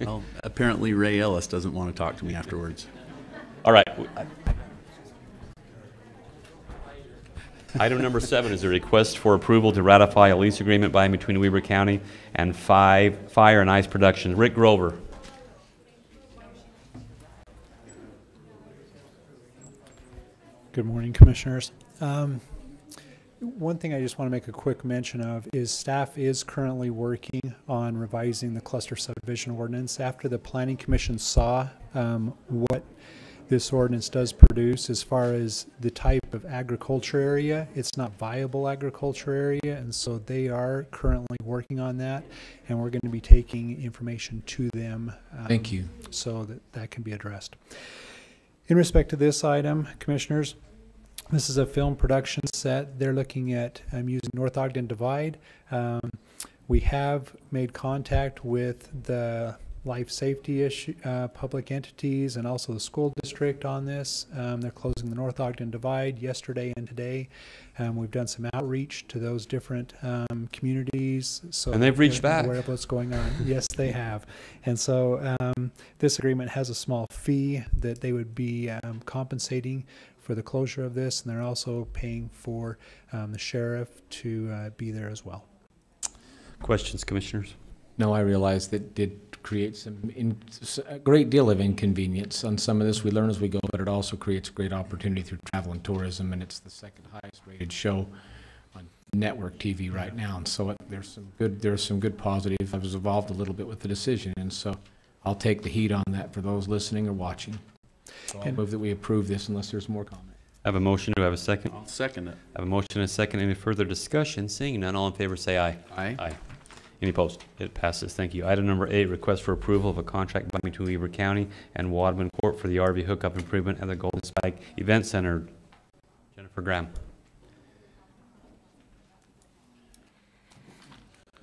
Well, apparently Ray Ellis doesn't want to talk to me afterwards. All right. Item number 7 is a request for approval to ratify a lease agreement by and between Weber County and Fire and Ice Productions. Rick Grover. Good morning, Commissioners. One thing I just want to make a quick mention of is staff is currently working on revising the cluster subdivision ordinance. After the Planning Commission saw what this ordinance does produce as far as the type of agriculture area, it's not viable agriculture area, and so they are currently working on that, and we're going to be taking information to them. Thank you. So that can be addressed. In respect to this item, Commissioners, this is a film production set. They're looking at using North Ogden Divide. We have made contact with the life safety issue, public entities and also the school district on this. They're closing the North Ogden Divide yesterday and today. We've done some outreach to those different communities. So And they've reached they're back. aware of what's going on. Yes, they have. And so this agreement has a small fee that they would be compensating for the closure of this, and they're also paying for the sheriff to be there as well. Questions, Commissioners? No, I realize that did create a great deal of inconvenience on some of this. We learn as we go, but it also creates a great opportunity through travel and tourism, and it's the second highest rated show on network TV right now. And so there's some good positives. I was involved a little bit with the decision, and so I'll take the heat on that for those listening or watching. So I'll move that we approve this unless there's more comment. I have a motion. Do I have a second? I'll second it. I have a motion and a second. Any further discussion? Seeing none, all in favor say aye. Aye. Aye. Any opposed? It passes. Thank you. Item number 8, request for approval of a contract between Weber County and Wadman Corp. for the RV hookup improvement at the Golden Spike Event Center. Jennifer Graham.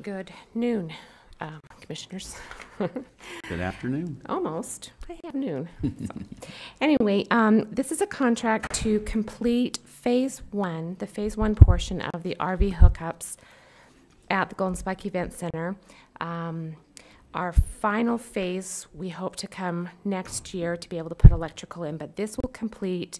Good noon, Commissioners. Good afternoon. Almost. I have noon. Anyway, this is a contract to complete Phase 1, the Phase 1 portion of the RV hookups at the Golden Spike Event Center. Our final phase, we hope to come next year to be able to put electrical in, but this will complete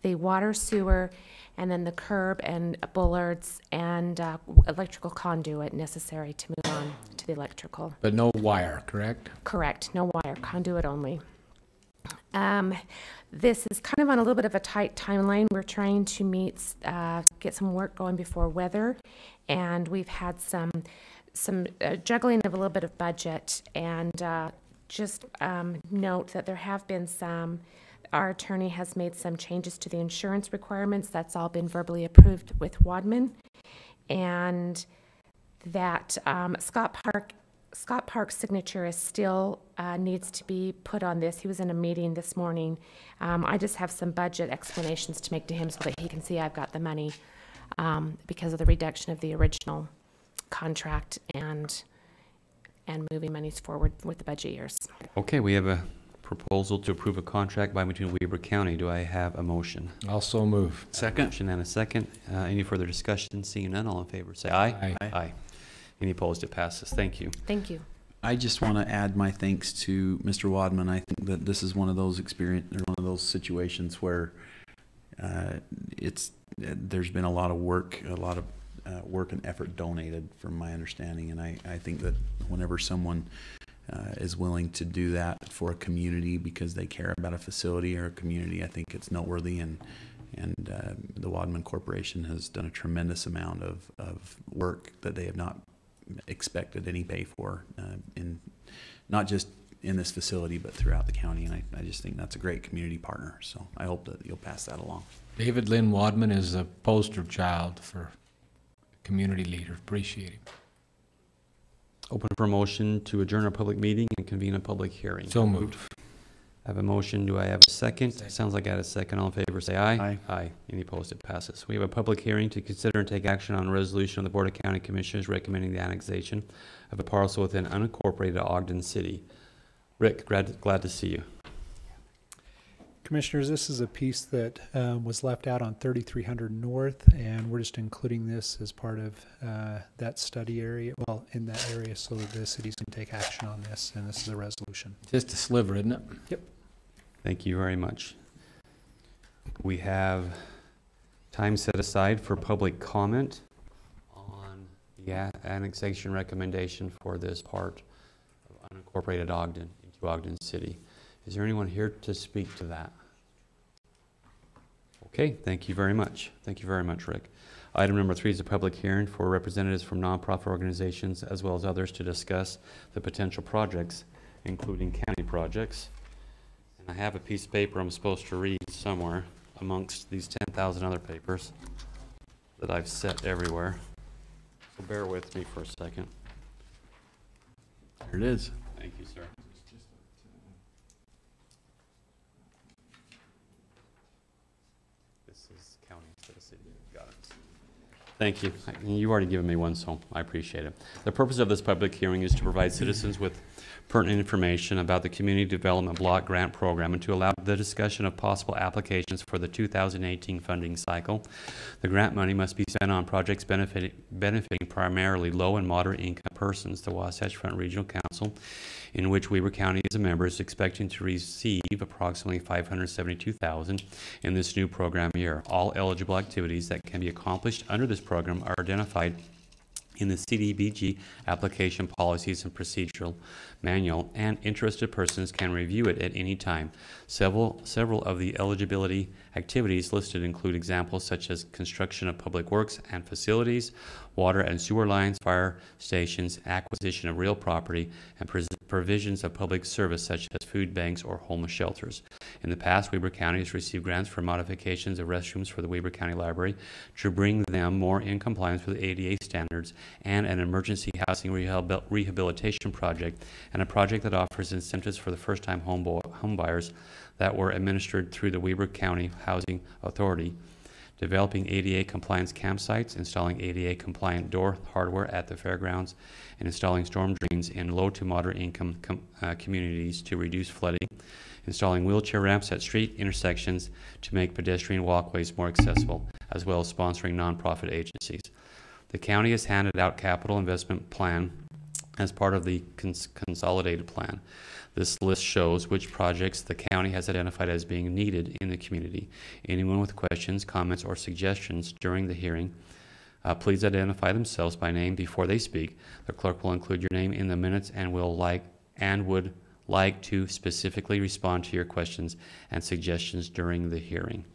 the water, sewer, and then the curb and bollards and electrical conduit necessary to move on to the electrical. But no wire, correct? Correct, no wire, conduit only. This is kind of on a little bit of a tight timeline. We're trying to get some work going before weather, and we've had some juggling of a little bit of budget, and just note that there have been our attorney has made some changes to the insurance requirements. That's all been verbally approved with Wadman, and that Scott Park's signature is still needs to be put on this. He was in a meeting this morning. I just have some budget explanations to make to him so that he can see I've got the money because of the reduction of the original contract and moving monies forward with the budget years. Okay, we have a proposal to approve a contract by between Weber County. Do I have a motion? Also move. Second. Motion and a second. Any further discussion? Seeing none, all in favor say aye. Aye. Aye. Any opposed? It passes. Thank you. Thank you. I just want to add my thanks to Mr. Wadman. I think that this is one of those situations where there's been a lot of work, work and effort donated, from my understanding, and I think that whenever someone is willing to do that for a community because they care about a facility or a community, I think it's noteworthy, and the Wadman Corporation has done a tremendous amount of work that they have not expected any pay for, in not just in this facility but throughout the county, and I just think that's a great community partner, so I hope that you'll pass that along. David Lynn Wadman is a poster child for community leader. Appreciate him. Open for motion to adjourn our public meeting and convene a public hearing. So moved. I have a motion. Do I have a second? Sounds like I had a second. All in favor say aye. Aye. Aye. Any opposed? It passes. We have a public hearing to consider and take action on a resolution of the Board of County Commissioners recommending the annexation of a parcel within unincorporated Ogden City. Rick, glad to see you. Commissioners, this is a piece that was left out on 3300 North, and we're just including this as part of that study area, well, in that area, so that the cities can take action on this, and this is a resolution. Just a sliver, isn't it? Yep. Thank you very much. We have time set aside for public comment on the annexation recommendation for this part of unincorporated Ogden into Ogden City. Is there anyone here to speak to that? Okay, thank you very much. Thank you very much, Rick. Item number 3 is a public hearing for representatives from nonprofit organizations as well as others to discuss the potential projects, including county projects. And I have a piece of paper I'm supposed to read somewhere amongst these 10,000 other papers that I've set everywhere. So bear with me for a second. There it is. Thank you, sir. This is county instead of city. Got it. Thank you. You've already given me one, so I appreciate it. The purpose of this public hearing is to provide citizens with pertinent information about the Community Development Block Grant Program and to allow the discussion of possible applications for the 2018 funding cycle. The grant money must be spent on projects benefiting primarily low and moderate income persons. The Wasatch Front Regional Council, in which Weber County is a member, is expecting to receive approximately $572,000 in this new program year. All eligible activities that can be accomplished under this program are identified in the CDBG application policies and procedural manual, and interested persons can review it at any time. Several of the eligibility activities listed include examples such as construction of public works and facilities, water and sewer lines, fire stations, acquisition of real property, and provisions of public service such as food banks or homeless shelters. In the past, Weber County has received grants for modifications of restrooms for the Weber County Library to bring them more in compliance with ADA standards, and an emergency housing rehabilitation project, and a project that offers incentives for the first-time home buyers that were administered through the Weber County Housing Authority, developing ADA compliance campsites, installing ADA compliant door hardware at the fairgrounds, and installing storm drains in low to moderate income communities to reduce flooding, installing wheelchair ramps at street intersections to make pedestrian walkways more accessible, as well as sponsoring nonprofit agencies. The county has handed out capital investment plan as part of the consolidated plan. This list shows which projects the county has identified as being needed in the community. Anyone with questions, comments, or suggestions during the hearing, please identify themselves by name before they speak. The clerk will include your name in the minutes and would like to specifically respond to your questions and suggestions during the hearing.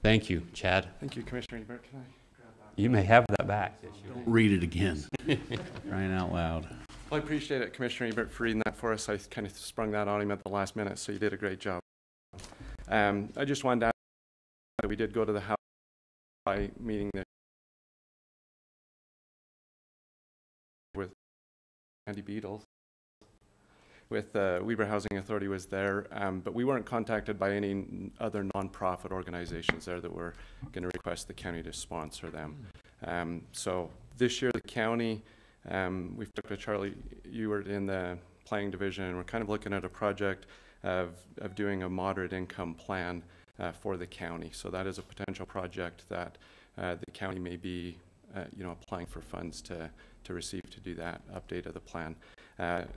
Thank you, Chad. Thank you, Commissioner Ebert. Can I grab that? You may have that back. Don't read it again. Crying out loud. Well, I appreciate it, Commissioner Ebert, for reading that for us. I kind of sprung that on him at the last minute, so you did a great job. I just wanted to add that we did go to the House by meeting there with Andy Beadle. With Weber Housing Authority was there, but we weren't contacted by any other nonprofit organizations there that were going to request the county to sponsor them. So this year the county, we've talked to Charlie Ewert in the planning division, and we're kind of looking at a project of doing a moderate income plan for the county. So that is a potential project that the county may be applying for funds to receive to do that update of the plan.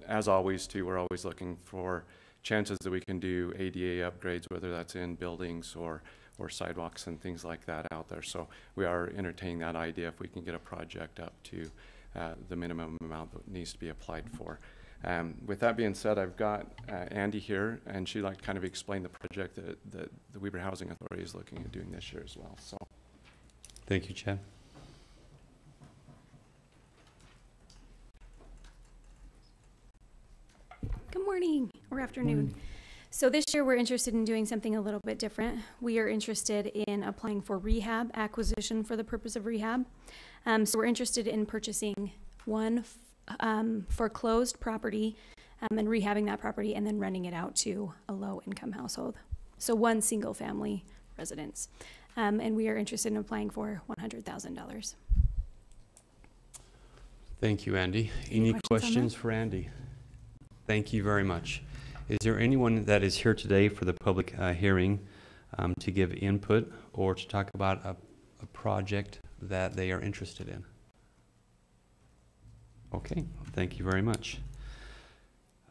As always, too, we're always looking for chances that we can do ADA upgrades, whether that's in buildings or sidewalks and things like that out there. So we are entertaining that idea if we can get a project up to the minimum amount that needs to be applied for. With that being said, I've got Andy here, and she'd like to kind of explain the project that the Weber Housing Authority is looking at doing this year as well. So, Thank you, Chad. Good morning or afternoon. So this year we're interested in doing something a little bit different. We are interested in applying for rehab acquisition for the purpose of rehab. So we're interested in purchasing one foreclosed property and rehabbing that property and then renting it out to a low-income household. So one single-family residence. And we are interested in applying for $100,000. Thank you, Andy. Any questions for Andy? Thank you very much. Is there anyone that is here today for the public hearing to give input or to talk about a project that they are interested in? Okay, thank you very much.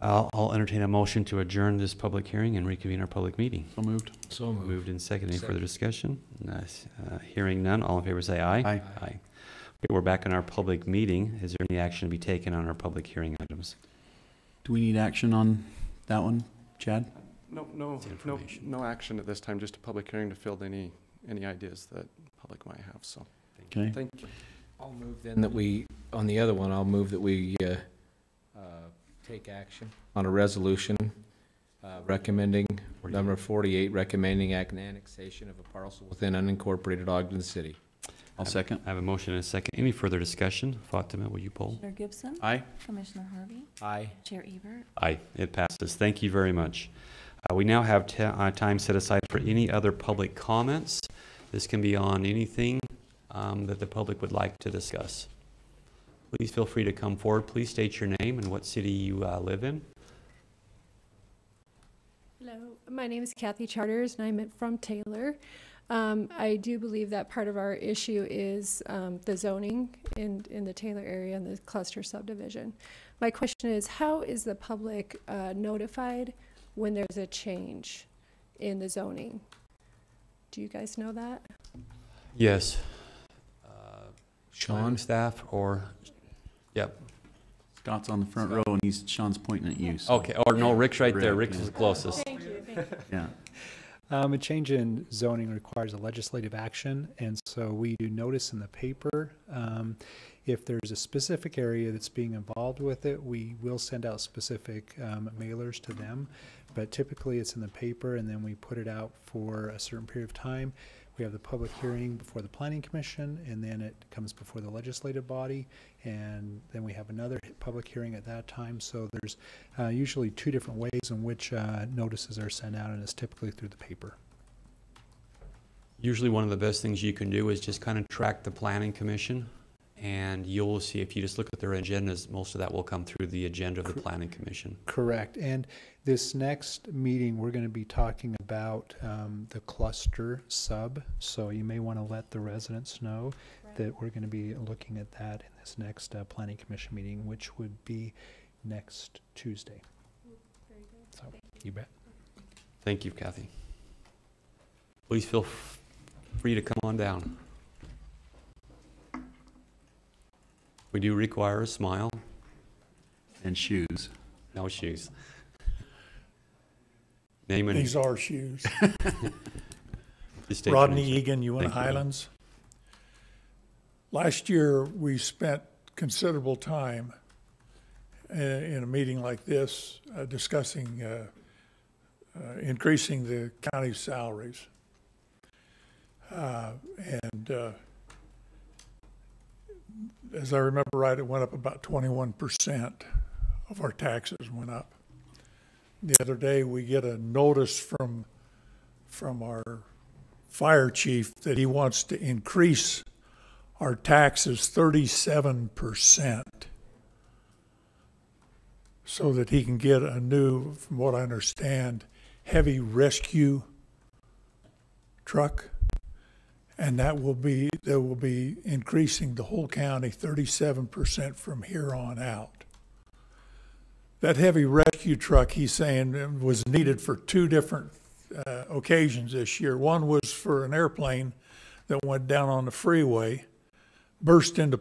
I'll entertain a motion to adjourn this public hearing and reconvene our public meeting. So moved. So moved. Moved and seconded. Any further discussion? Nice. Hearing none, all in favor say aye. Aye. Aye. Okay, we're back in our public meeting. Is there any action to be taken on our public hearing items? Do we need action on that one, Chad? No information. action at this time, just a public hearing to field any ideas that the public might have, so. Okay. Thank you. I'll move then that we, on the other one, I'll move that we take action on a resolution recommending, number 48, recommending annexation of a parcel within unincorporated Ogden City. I'll second. I have a motion and a second. Any further discussion? Fatima, will you poll? Commissioner Gibson? Aye. Commissioner Harvey? Aye. Chair Ebert? Aye, it passes. Thank you very much. We now have time set aside for any other public comments. This can be on anything that the public would like to discuss. Please feel free to come forward. Please state your name and what city you live in. Hello, my name is Kathy Charters and I'm from Taylor. I do believe that part of our issue is the zoning in the Taylor area and the cluster subdivision. My question is, how is the public notified when there's a change in the zoning? Do you guys know that? Yes. Sean? Staff or, yep. Scott's on the front row and Sean's pointing at you. So. Okay, or no, Rick's right there. Rick, Rick's yeah. the closest. Thank you. Yeah. A change in zoning requires a legislative action, and so we do notice in the paper. If there's a specific area that's being involved with it, we will send out specific mailers to them, but typically it's in the paper, and then we put it out for a certain period of time. We have the public hearing before the Planning Commission, and then it comes before the legislative body, and then we have another public hearing at that time. So there's usually two different ways in which notices are sent out, and it's typically through the paper. Usually one of the best things you can do is just kind of track the Planning Commission, and you'll see if you just look at their agendas, most of that will come through the agenda of the Planning Commission. Correct. And this next meeting, we're going to be talking about the cluster sub. So you may want to let the residents know that we're going to be looking at that in this next Planning Commission meeting, which would be next Tuesday. Very good. So you bet. Thank you, Kathy. Please feel free to come on down. We do require a smile. And shoes. No shoes. Name and These are shoes. just state your Rodney name, sir. Egan, Uinta Thank you. Highlands. Last year, we spent considerable time in a meeting like this discussing increasing the county's salaries. As I remember right, it went up about 21% of our taxes went up. The other day, we get a notice from our fire chief that he wants to increase our taxes 37% so that he can get a new, from what I understand, heavy rescue truck. And they will be increasing the whole county 37% from here on out. That heavy rescue truck, he's saying, was needed for two different occasions this year. One was for an airplane that went down on the freeway, burst into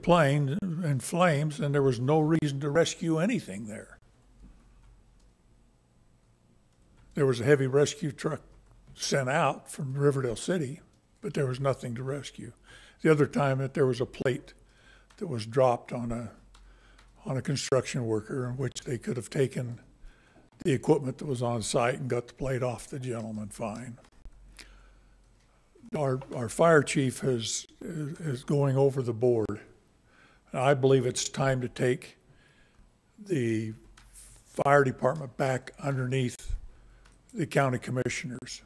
in flames, and there was no reason to rescue anything there. There was a heavy rescue truck sent out from Riverdale City, but there was nothing to rescue. The other time that there was a plate that was dropped on a construction worker, in which they could have taken the equipment that was on site and got the plate off the gentleman fine. Our fire chief is going over the board. I believe it's time to take the fire department back underneath the county commissioners.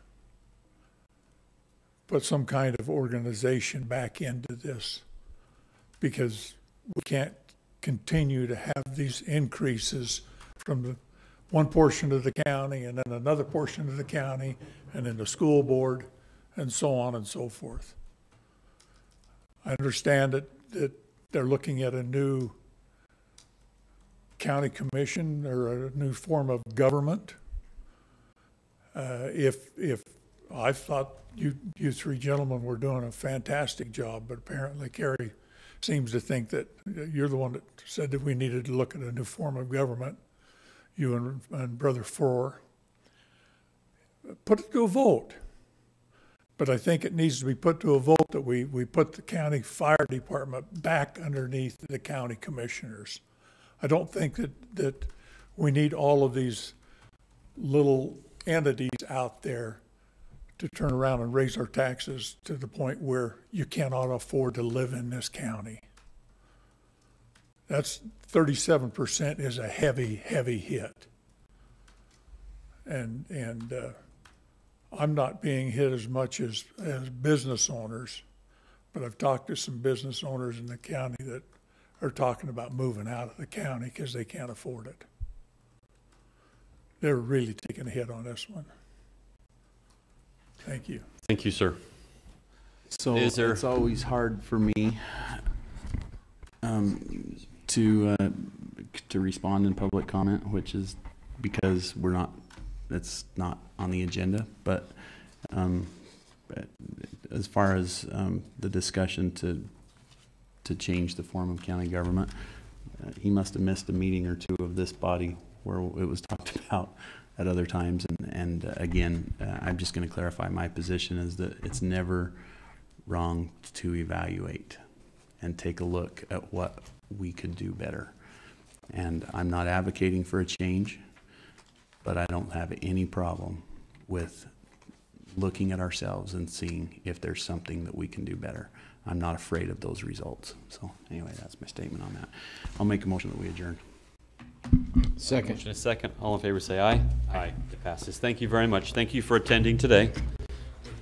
Put some kind of organization back into this, because we can't continue to have these increases from one portion of the county and then another portion of the county and then the school board and so on and so forth. I understand that they're looking at a new county commission or a new form of government. If I thought you three gentlemen were doing a fantastic job, but apparently Carrie seems to think that you're the one that said that we needed to look at a new form of government, you and Brother Frohr. Put it to a vote. But I think it needs to be put to a vote that we put the county fire department back underneath the county commissioners. I don't think that we need all of these little entities out there to turn around and raise our taxes to the point where you cannot afford to live in this county. That's 37% is a heavy, heavy hit. And I'm not being hit as much as business owners, but I've talked to some business owners in the county that are talking about moving out of the county because they can't afford it. They're really taking a hit on this one. Thank you. Thank you, sir. So it's always hard for me to respond in public comment, which is because it's not on the agenda. But as far as the discussion to change the form of county government, he must have missed a meeting or two of this body where it was talked about at other times. And again, I'm just going to clarify my position is that it's never wrong to evaluate and take a look at what we could do better. And I'm not advocating for a change, but I don't have any problem with looking at ourselves and seeing if there's something that we can do better. I'm not afraid of those results. So anyway, that's my statement on that. I'll make a motion that we adjourn. Second. Motion is second. All in favor say aye. Aye. It passes. Thank you very much. Thank you for attending today.